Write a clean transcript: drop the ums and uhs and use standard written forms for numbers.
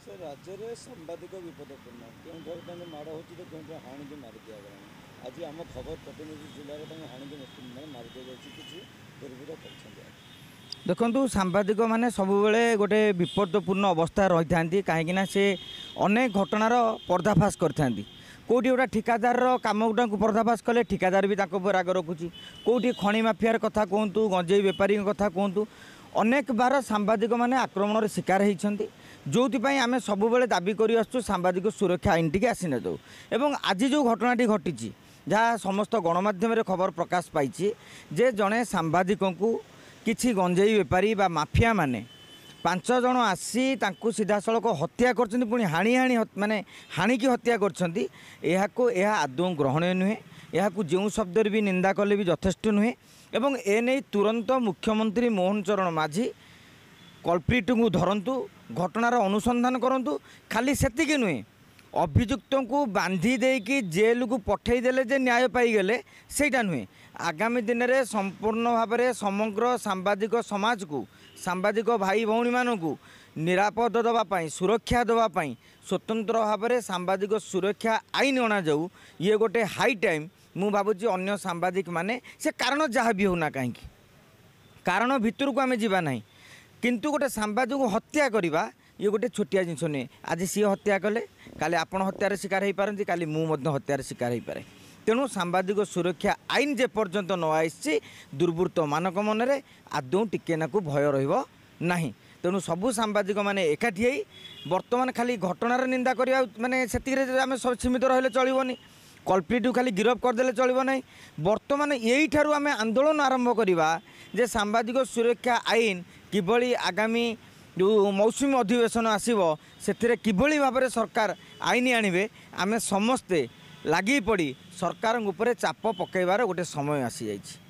से राज्य में सांबादिक विपदपूर्ण क्यों माड़ हो क्यों हाणिकी मारी दिगला आज आम खबर प्रतिनिधि जिले में हाणिकी मारी दी जाए किसी दुर्वृत्त कर देखु सांबादिक मैंने सब गोटे विपदपूर्ण अवस्था रही था कहीं से अनेक घटनार पर्दाफाश करते कौटी गोटा ठिकादार कम गुटा पर्दाफाश कले ठिकादार भी राग रखुच्छी कौटी खଣି माफियार कथा कहतु गंजेई बेपारी कथा कहतु अनेक बार सांबादिक मैंने आक्रमण शिकार होती जो आम सब दाबी कर सांबादिक सुरक्षा आईन टी आसी न जाऊ एवं आज जो घटनाटी घटी जहाँ समस्त गणमाध्यम खबर प्रकाश पाई जे जड़े सांबादिक को किसी गंजेई बेपारी बा माफिया माने 5 जन आसी सीधा सड़क हत्या कर पुणी हाणी हाणी माने हाणिकी हत्या कर आदौ ग्रहणीय नुहे यह जो शब्द भी निंदा कले भी यथेष्ट नुहे एवं एने तुरंत मुख्यमंत्री मोहन चरण माझी कल्प्रिट को धरतु घटनार अनुसंधान करूँ खाली सेतिक नुहे अभियुक्त को बांधी देकी जेल को पठेदेले जे न्याय पाईगले सेटा नुहे आगामी दिन में संपूर्ण भाव में समग्र सांबादिक समाज को सांबादिक भाई भौणी मानू निरापद दवापाई सुरक्षा दवापाई स्वतंत्र भाव में सांबादिक सुरक्षा आईन अणा जाऊ ये गोटे हाई टाइम मु भावुची अन्य सांबादिक माने से कारण जहाँ भी होना कहीं कारण भितर को आम जावा ना किंतु गोटे सांबादिक हत्या करवा ये गोटे छोटिया जिनस नुहे आज सी हत्या कले काली आपण हत्यार शिकार हो पारती काली मु हत्यार शिकार हो पारे तेणु सांबादिक सुरक्षा आईन जे पर्यंत न आसी दुर्वृत्त मानक मन में आदौ टिके नाकु भय रहा तेणु सबू सांबादिक माने एकाठी बर्तमान खाली घटनार निंदा करवा माने आम सीमित रहिले चलबनी कल्प्रिट खाली गिरफ करदे चलो ना बर्तमान यही आम आंदोलन आरंभ करवा जे सांबादिक सुरक्षा आईन किभली आगामी जो मौसुमी अधिवेशन आसो से किभली भाव में सरकार आईन आणवे आम समस्ते लगी पड़ी सरकार चाप पकईबार गोटे समय आसी जाइए।